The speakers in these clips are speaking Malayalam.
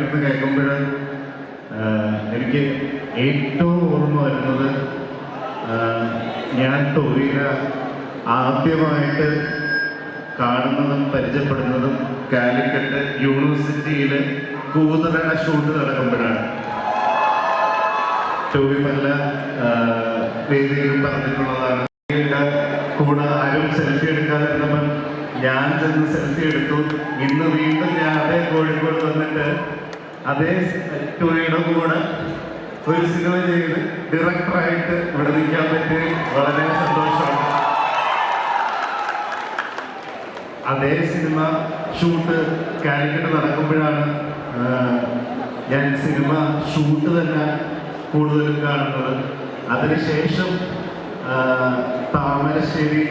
കാലിക്കറ്റ് കേൾക്കുമ്പോൾ എനിക്ക് ഏറ്റവും ഓർമ്മ വരുന്നത് ഞാൻ ടോവിനെ ആദ്യമായിട്ട് കാണുന്നതും പരിചയപ്പെടുന്നതും കാലിക്കറ്റ് യൂണിവേഴ്സിറ്റിയിൽ കൂതറ ഷൂട്ട് നടക്കുമ്പോഴാണ്. ടോവി പല വേദിയിലും പറഞ്ഞിട്ടുള്ളതാണ്. കൂടെ ആരും സെൽഫി എടുക്കാതിരുന്നപ്പോൾ ഞാൻ ചെന്ന് സെൽഫി എടുത്തു. ഇന്ന് വീണ്ടും ഞാൻ അതേ കോഴിക്കോട് വന്നിട്ട് അതേ ടോവിയുടെ കൂടെ ഒരു സിനിമ ചെയ്ത് ഡയറക്ടറായിട്ട് ഇവിടെ നിൽക്കാൻ പറ്റി വളരെ സന്തോഷമാണ്. അതേ സിനിമ ഷൂട്ട് കാലിക്കറ്റ് നടക്കുമ്പോഴാണ് ഞാൻ സിനിമ ഷൂട്ട് തന്നെ കൂടുതലും കാണുന്നത്. അതിനുശേഷം താമരശ്ശേരി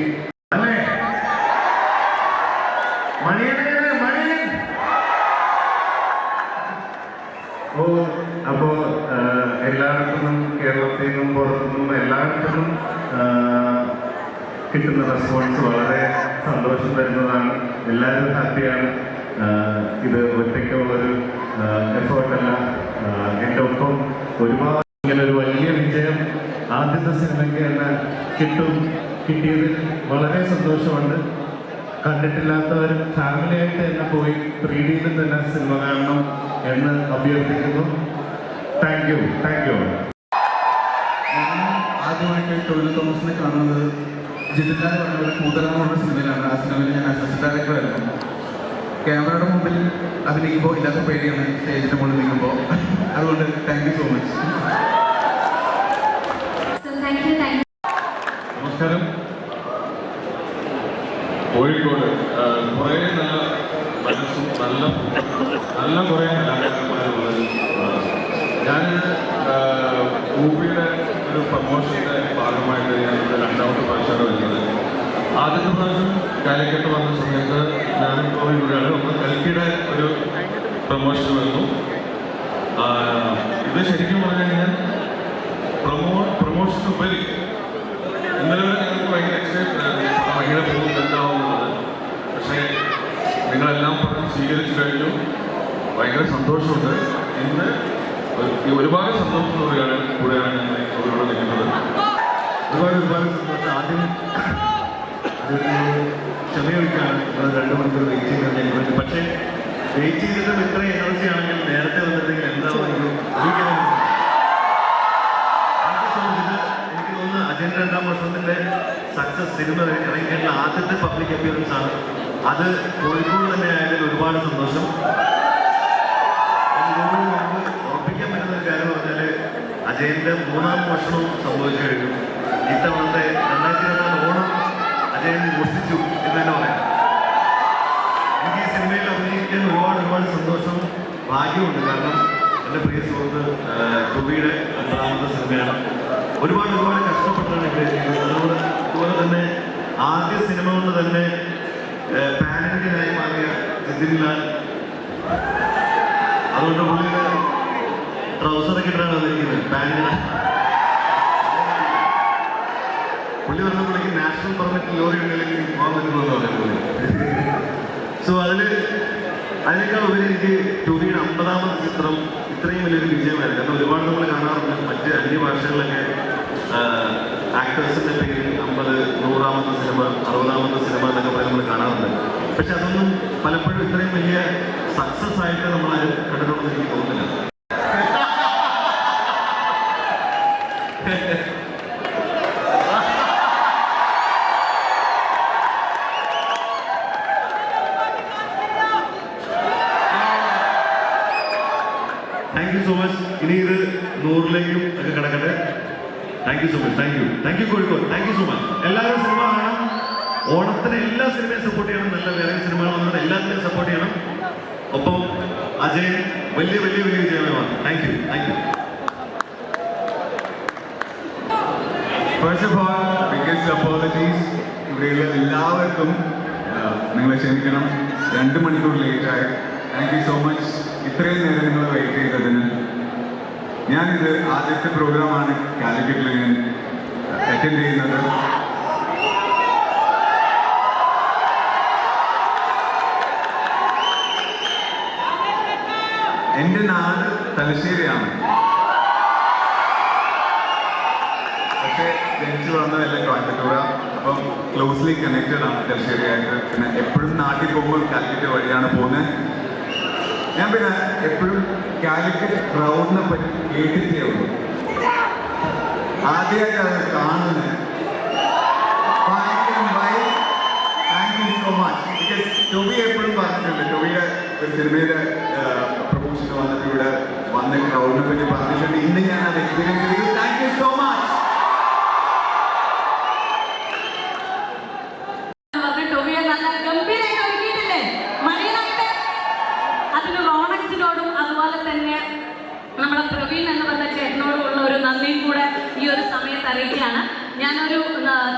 അപ്പോ എല്ലായിടത്തുനിന്നും കേരളത്തിൽ നിന്നും പുറത്തുനിന്നും എല്ലായിടത്തുനിന്നും കിട്ടുന്ന റെസ്പോൺസ് വളരെ സന്തോഷം തരുന്നതാണ്. എല്ലാവരും ഹാപ്പിയാണ്. ഇത് ഒറ്റയ്ക്കുള്ളൊരു എഫേർട്ടല്ല. എൻ്റെ ഒപ്പം ഒരുപാട് ഇങ്ങനെ ഒരു വലിയ വിജയം ആദ്യത്തെ സിനിമയ്ക്ക് തന്നെ കിട്ടിയതിൽ വളരെ സന്തോഷമുണ്ട്. കണ്ടിട്ടില്ലാത്തവരും ഫാമിലിയായിട്ട് തന്നെ പോയി 3Dയിൽ തന്നെ സിനിമ കാണണം എന്ന് അഭ്യർത്ഥിക്കുന്നു. Thank you. ഞാൻ ആദ്യമായിട്ട് ടോവിനോ തോമസിനെ കാണുന്നത് ജിതിലാൽ പറഞ്ഞ ഒരു കൂതറ എന്ന് പറഞ്ഞ സിനിമയിലാണ്. ആ സിനിമയിൽ ഞാൻ അസിസ്റ്റന്റ് ഡയറക്ടറായിരുന്നു. ക്യാമറയുടെ മുമ്പിൽ അഭിനയിക്കുമ്പോൾ ഇല്ലാത്ത പേടിയാണ് സ്റ്റേജിന്റെ മുകളിൽ നിൽക്കുമ്പോൾ. അതുകൊണ്ട് താങ്ക് യു സോ മച്ച്. നമസ്കാരം. കോഴിക്കോട് കുറേ നല്ല മനസ്സും നല്ല കുറേ കലാകാരന്മാരുള്ളത്. ഞാൻ മൂവിയുടെ ഒരു പ്രമോഷൻ്റെ ഭാഗമായിട്ട് ഞാൻ രണ്ടാമത്തെ പ്രാവശ്യമാണ് വരുന്നത്. ആദ്യത്തെ പ്രാവശ്യം കാലിക്കറ്റ് വന്ന സമയത്ത് ഞാനും കോഴിക്കോടാണ്. നമ്മൾ കൽക്കിയുടെ ഒരു പ്രമോഷൻ വന്നു. ഇത് ശരിക്കും പറഞ്ഞു കഴിഞ്ഞാൽ പ്രമോഷൻ ഉപരി ഇന്നലെ വരെ ഞങ്ങൾക്ക് ഭയങ്കര എക്സൈറ്റഡ് ഭയങ്കര പോകും എന്താവുന്നത്. പക്ഷേ നിങ്ങളെല്ലാം പറഞ്ഞ് സ്വീകരിച്ചു കഴിഞ്ഞു. ഭയങ്കര സന്തോഷമുണ്ട്. ഇന്ന് ഒരുപാട് സന്തോഷത്തോടെയാണ് കൂടെയാണ് ഞങ്ങൾ അവരോട് നിൽക്കുന്നത്. ഒരുപാട് സന്തോഷം. ആദ്യം ക്ഷമയൊഴിക്കാണ് നമ്മൾ 2 മണിക്കൂർ വെയിറ്റ് ചെയ്യുന്നത്. പക്ഷേ വെയിറ്റ് ചെയ്തിട്ടും ഇത്ര എനർജി ആണെങ്കിൽ നേരത്തെ വന്നിട്ടുണ്ടെങ്കിൽ എന്താണെങ്കിലും എനിക്ക് തോന്നുന്നു അജയൻ്റെ 2ാം വർഷത്തിൻ്റെ സക്സസ് സിനിമ ഇറങ്ങിയിട്ടുള്ള ആദ്യത്തെ പബ്ലിക് അപ്പിയറൻസ് ആണ്. അത് കോഴിക്കോട് തന്നെ ആയതിൽ ഒരുപാട് സന്തോഷം. ഉറപ്പിക്കാൻ പറ്റുന്ന ഒരു കാര്യം പറഞ്ഞാൽ അജയൻ്റെ 3ാം വർഷവും സംഭവിച്ചു കഴിഞ്ഞു. ഇത്തവണത്തെ 2024 ഓണം അജയൻ മോഷ്ടിച്ചു എന്ന് തന്നെ പറയാം. എനിക്ക് ഈ സിനിമയിൽ അഭിനയിക്കാൻ ഒരുപാട് സന്തോഷവും ഭാഗ്യമുണ്ട്. കാരണം എൻ്റെ പ്രിയ സുഹൃത്ത് ടോവിയുടെ 9ാമത്തെ സിനിമയാണ്. ഒരുപാട് കഷ്ടപ്പെട്ടാണ് ഇവിടെ എത്തിക്കുന്നത്. അതുപോലെ തന്നെ ആദ്യ സിനിമ കൊണ്ട് തന്നെ പാൻ ഇന്ത്യനായി മാറിയ ജിതിൻലാൽ. അതുകൊണ്ട് പുള്ളിയുടെ ട്രൗസറൊക്കെ ഇട്ടാണ് വന്നിരിക്കുന്നത്. പാൻറ്റിന് പുള്ളി പറഞ്ഞപ്പോഴേക്ക് നാഷണൽ പെർമിറ്റ് ലോറി ഉണ്ടെങ്കിൽ പോകാൻ പറ്റുമെന്ന് പറയുന്നത്. സോ അതിനേക്കാൾ ഉപരി എനിക്ക് ടോവിയുടെ 50ാമത്തെ ചിത്രം ഇത്രയും വലിയൊരു വിജയമായിരുന്നു. കാരണം ഒരുപാട് നമ്മൾ കാണാറുണ്ട് മറ്റ് അന്യഭാഷകളിലൊക്കെ ആക്ടേഴ്സിൻ്റെ പേരിൽ 50, 100ാമത്തെ സിനിമ, 60ാമത്തെ സിനിമ എന്നൊക്കെ പറയാൻ നമ്മൾ കാണാറുണ്ട്. പക്ഷെ അതൊന്നും പലപ്പോഴും ഇത്രയും വലിയ സക്സസ് ആയിട്ട് നമ്മളാരും കണ്ടിട്ടുണ്ടെന്ന് എനിക്ക് തോന്നുന്നില്ല. Thank you so much. ഇനി ഇത് 100ലേക്കും ഒക്കെ കിടക്കട്ടെ. Thank you so much. Thank you Kozhikode. Thank you so much. എല്ലാവരും സിനിമ കാണണം. ഓണത്തിന് എല്ലാ സിനിമയും സപ്പോർട്ട് ചെയ്യണം. നല്ല വേറെ സിനിമകൾ വന്നിട്ട് എല്ലാത്തിനെയും സപ്പോർട്ട് ചെയ്യണം. ഒപ്പം അജയൻ വലിയ വിജയമാണ്. Thank you. First of all biggest apologies. ഇവിടെയുള്ള എല്ലാവർക്കും നിങ്ങളെ ക്ഷമിക്കണം. 2 മണിക്കൂർ ലേറ്റായി. Thank you so much. ഇത്രയും നേരം നിങ്ങൾ വെയിറ്റ് ചെയ്തതിന്. ഞാനിത് ആദ്യത്തെ പ്രോഗ്രാമാണ് കാലിക്കറ്റിൽ ഞാൻ അറ്റൻഡ് ചെയ്യുന്നത്. എൻ്റെ നാട് തലശ്ശേരിയാണ്, പക്ഷേ ജനിച്ചു വളർന്നതെല്ലാം കോയമ്പത്തൂരാണ്. അപ്പം ക്ലോസ്ലി കണക്റ്റഡ് ആണ് തലശ്ശേരിയായിട്ട്. പിന്നെ എപ്പോഴും നാട്ടിൽ പോകുമ്പോൾ കാലിക്കറ്റ് വഴിയാണ് പോകുന്നത്. ഞാൻ പിന്നെ എപ്പോഴും കാലിക്കറ്റ് ക്രൗഡിനെ പറ്റി കേട്ടിട്ടേ ഉള്ളൂ, ആദ്യമായിട്ട് അത് കാണുന്നത്. Thank you so much. Because Toby എപ്പോഴും പറഞ്ഞിട്ടുണ്ട്, ടൊബിയുടെ ഒരു സിനിമയുടെ പ്രൊമോഷന് വന്നിട്ട് ഇവിടെ വന്ന ക്രൗഡിനെ പറ്റി പറഞ്ഞിട്ടുണ്ട്. ഇന്ന് ഞാൻ അത് എക്സ്പീരിയൻസ് ചെയ്തു. Thank you so much. അതുപോലെ തന്നെ നമ്മളെ പ്രവീൺ എന്ന് പറഞ്ഞ ചേട്ടനോടുള്ള ഒരു നന്ദിയും കൂടെ ഈ ഒരു സമയത്ത് അറിയിക്കുകയാണ്. ഞാനൊരു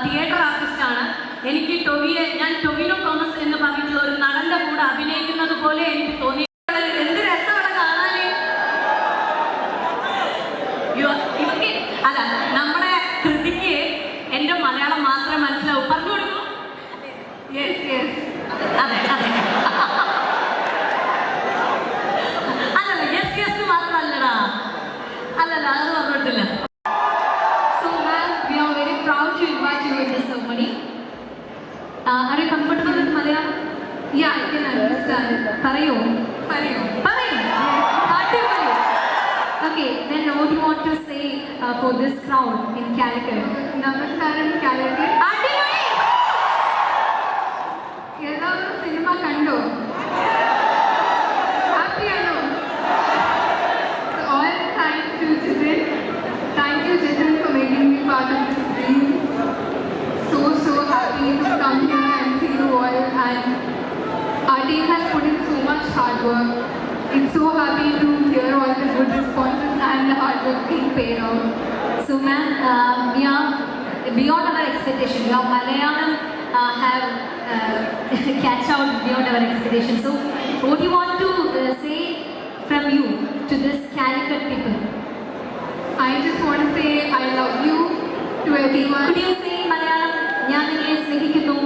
തിയേറ്റർ ആർട്ടിസ്റ്റാണ്. എനിക്ക് ഞാൻ ടൊവിനോ തോമസ് എന്ന് പറഞ്ഞിട്ടുള്ള ഒരു നടന്റെ കൂടെ അഭിനയിക്കുന്നത് പോലെ എനിക്ക് തോന്നി. എന്ത് രസമാണ് കാണാന്. ഇവർക്ക് അല്ല, നമ്മുടെ കൃതിക്ക് എൻ്റെ മലയാളം മാത്രമേ മനസ്സിലാവൂ. പറഞ്ഞു കൊടുക്കൂ. യെസ് യെസ്, അതെ അതെ. So ma'am, we are very proud to invite you in this ceremony. Are you comfortable with Malayalam? Yeah, I can understand. Parayo. Okay, then what do you want to say for this crowd in Calicut? Namaskaram Calicut. ഏതായാലും സിനിമ കണ്ടോ? Happy ആണോ? All thanks to Jiten. Thank you Jiten for making me part of this dream. So happy to come here and see you all, and our team has put in so much hard work. It's so happy to hear all the good responses and the hard work being paid off. So ma'am, we are beyond our expectation. Your Malayalam have catch out beyond our expectation. So what do you want to say from you to this Calicut people? I just want to say I love you to everyone. Could you say Malayalam? ഞാൻ നിങ്ങളെ സ്നേഹിക്കുന്നു.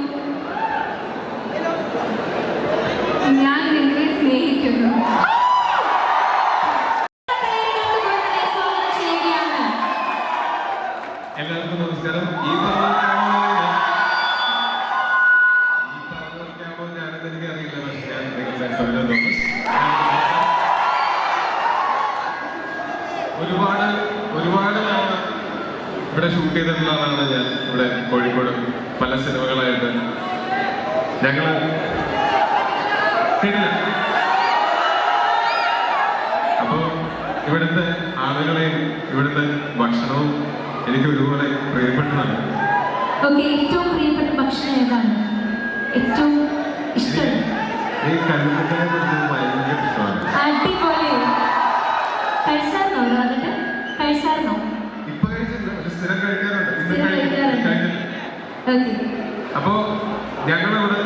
ഞാൻ നിങ്ങളെ സ്നേഹിക്കുന്നു. എല്ലാവർക്കും നമസ്കാരം. ഈ പറഞ്ഞോ ഞാനെന്ന് എനിക്ക് അറിയില്ല, പക്ഷേ ഞാൻ ടൊവിനോ തോമസ്. ഒരുപാട് ഇവിടെ ഷൂട്ട് ചെയ്തിട്ടുള്ള ആളാണ് ഞാൻ. ഇവിടെ കോഴിക്കോട് പല സിനിമകളായിട്ട് ഞങ്ങൾ കേട്ടില്ല. അപ്പോൾ ഇവിടുത്തെ ആളുകളെയും ഇവിടുത്തെ ഭക്ഷണവും എനിക്ക് ഒരുപോലെ പ്രിയപ്പെട്ടതാണ്. ഏറ്റവും പ്രിയപ്പെട്ട ഭക്ഷണം ഏതാണ്? ഏറ്റവും ഇഷ്ടം? ഈ കല്ലുമ്മക്കായെ കുറിച്ച് ഭയങ്കര ഇഷ്ടമാണ്. അടിപൊളി. കഴിച്ചായിരുന്നോ? വന്നിട്ട് കഴിച്ചായിരുന്നോ? ഇപ്പൊ കഴിച്ചില്ല, ഒരു സ്ഥിരം കഴിക്കാറുണ്ട്. അപ്പോ ഞങ്ങളുടെ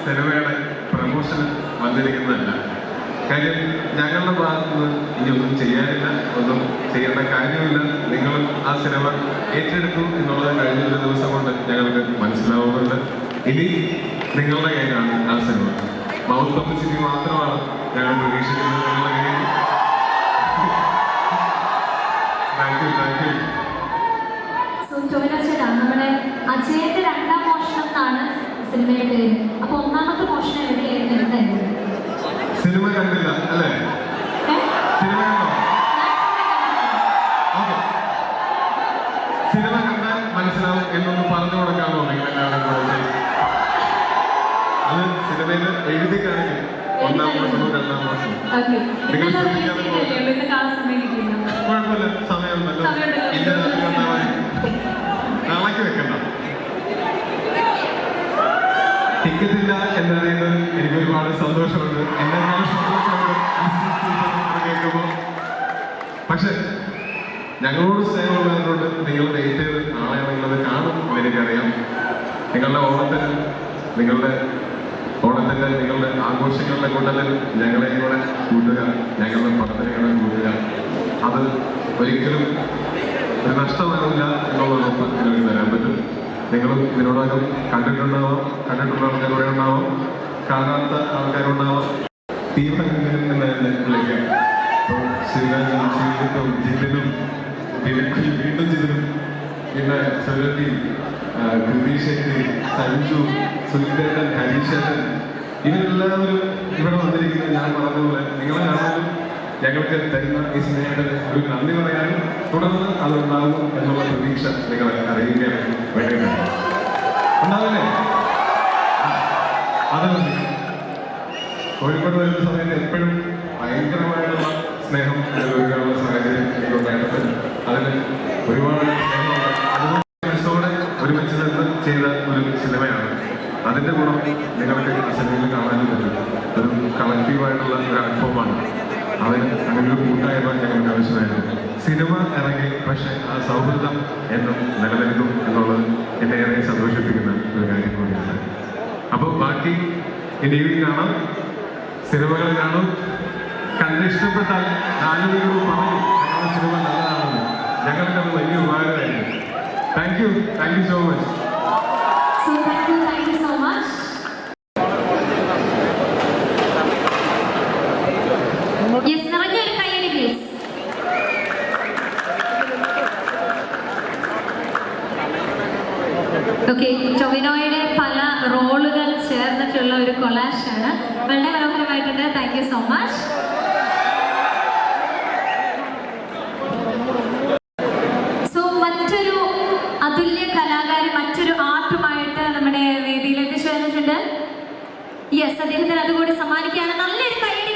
സിനിമയുടെ പ്രമോഷന് വന്നിരിക്കുന്നതല്ല. കാര്യം ഞങ്ങളുടെ ഭാഗത്തുനിന്ന് ഇനി ഒന്നും ചെയ്യാനില്ല, ഒന്നും ചെയ്യേണ്ട കാര്യമില്ല. നിങ്ങൾ ആ സിനിമ ഏറ്റെടുത്തു എന്നുള്ളത് കഴിഞ്ഞ ഒരു ദിവസം കൊണ്ട് ഞങ്ങൾക്ക് മനസ്സിലാവുന്നുണ്ട്. ഇനി നിങ്ങളുടെ കയ്യിലാണ് ആ സിനിമ. മൗത്ത് പബ്ലിസിറ്റി മാത്രമാണ് ഞങ്ങൾ പ്രതീക്ഷിക്കുന്നത് നിങ്ങളുടെ കയ്യിൽ. Thank you. ടൊവിനോ ചേട്ടാ, നമ്മുടെ അജയന്റെ രണ്ടാം മോഷണം എന്നാണ് സിനിമയുടെ പേര്. അപ്പൊ ഒന്നാമത്തെ മോഷണം എവിടെയായിരുന്നു? എന്തായിരുന്നു? സിനിമ കണ്ടില്ല അല്ലേ? സിനിമ കണ്ടോ? ഓക്കെ, സിനിമ കണ്ടാൽ മനസ്സിലാവും എന്നൊന്ന് പറഞ്ഞു കൊടുക്കാമോ നിങ്ങൾ എല്ലാവരും? അത് സിനിമയിൽ എഴുതി കാണിക്കും. ഒന്നാം മോഷണവും രണ്ടാം മോഷണവും. നിങ്ങൾ ശ്രദ്ധിക്കാതെ കുഴപ്പമില്ല, സമയമുണ്ടല്ലോ. ഇന്ന രാത്രി കണ്ടാൽ മതി, നാളേക്ക് വെക്കണ്ട. ടിക്കറ്റ് ഇല്ല എന്നറിയുന്നത് എനിക്ക് ഒരുപാട് സന്തോഷമുണ്ട്. എന്നെക്കാളും സന്തോഷമുണ്ട് കേൾക്കുമ്പോൾ. പക്ഷെ ഞങ്ങളോട് സ്നേഹമുള്ളതുകൊണ്ട് നിങ്ങൾ വെയിറ്റ് ചെയ്ത് നാളെ നിങ്ങളത് കാണും എനിക്കറിയാം. നിങ്ങളുടെ നിങ്ങളുടെ ആഘോഷങ്ങളുടെ കൂട്ടത്തിൽ ഞങ്ങളെയും കൂടെ കൂട്ടുക, ഞങ്ങളുടെ പ്രവർത്തനങ്ങളെ കൂട്ടുക. അത് ഒരിക്കലും ഒരു നഷ്ടമാകില്ല എന്നുള്ള ഉറപ്പ് നിങ്ങൾക്ക് തരാൻ പറ്റും. നിങ്ങളും ഇതിനോടകം കണ്ടിട്ടുള്ള ആൾക്കാർ കുറേ ഉണ്ടാവാം, കാണാത്ത ആൾക്കാരുണ്ടാവാം. തീവ്രങ്ങൾ എന്ന് വിളിക്കാം. അപ്പോൾ ശിവരാജും ശ്രീജിത്തും ജിതിനും പിന്നെ വീണ്ടും ജിതിനും പിന്നെ സുരഭി, കൃതി ശക്തി, സഞ്ജു, സുനിതേട്ടൻ, ഹരീശേട്ടൻ, ഇവരെല്ലാവരും ഇവിടെ വന്നിരിക്കുന്നത് ഞാൻ പറഞ്ഞതുപോലെ നിങ്ങളെ കാണാനും ഞങ്ങൾക്ക് തരുന്ന ഈ സ്നേഹത്തിന് ഒരു നന്ദി പറയാനും തുടർന്ന് അതുണ്ടാകും എന്നുള്ള പ്രതീക്ഷ നിങ്ങളെ അറിയിക്കാൻ വേണ്ടിയിട്ടുണ്ട്. ഉണ്ടാവില്ലേ? അത് കോഴിക്കോട് വരുന്ന സമയത്ത് എപ്പോഴും ഭയങ്കരമായിട്ടുള്ള സ്നേഹം അനുഭവിക്കാനുള്ള സാഹചര്യം എനിക്കുണ്ടായിട്ടുണ്ട്. അതിന് ഒരുപാട് സ്നേഹമുണ്ട്. അതുകൊണ്ട് മനസ്സോടെ ഒരുമിച്ച് നിന്ന് ചെയ്ത ഒരു സിനിമയാണ്. അതിൻ്റെ ഗുണം നിങ്ങൾക്ക് ഈ സിനിമയിൽ കാണാനും പറ്റും. ഒരു കളക്റ്റീവായിട്ടുള്ള ഒരു അനുഭവമാണ്. അതിന് അങ്ങനെ ഒരു കൂട്ടായ്മ ഞങ്ങൾക്ക് ആവശ്യമായിരുന്നു. സിനിമ ഇറങ്ങി, പക്ഷേ ആ സൗഹൃദം എന്നും നിലനിൽക്കും എന്നുള്ളത് എന്നെ ഏറെ സന്തോഷിപ്പിക്കുന്ന ഒരു കാര്യം കൂടിയാണ്. അപ്പോൾ ബാക്കി ഇനി കാണാം, സിനിമകൾ കാണും, കണ്ട് ഇഷ്ടപ്പെട്ടാൽ നാലുപേരോട് പറയും ഞങ്ങളുടെ സിനിമ നല്ലതാണെന്ന്. ഞങ്ങൾക്കത് വലിയ ഉപകാരമായിരുന്നു. Thank you so much. So thank you so much. Yes, നിറഞ്ഞൊരു കൈയടി പ്ലീസ്. ഓക്കെ, ടൊവിനോയുടെ പല റോളുകൾ ചേർന്നിട്ടുള്ള ഒരു കൊളാഷാണ്. വളരെ മനോഹരമായിട്ടുണ്ട്. Thank you so much. So മറ്റൊരു അതുല്യ കലാകാരി മറ്റൊരു ആർട്ടുമായിട്ട് നമ്മുടെ വേദിയിലേക്ക് ചേർന്നിട്ടുണ്ട്. യെസ്, അദ്ദേഹത്തിന് അതുകൂടി സമ്മാനിക്കുകയാണ്. നല്ലൊരു കൈയടി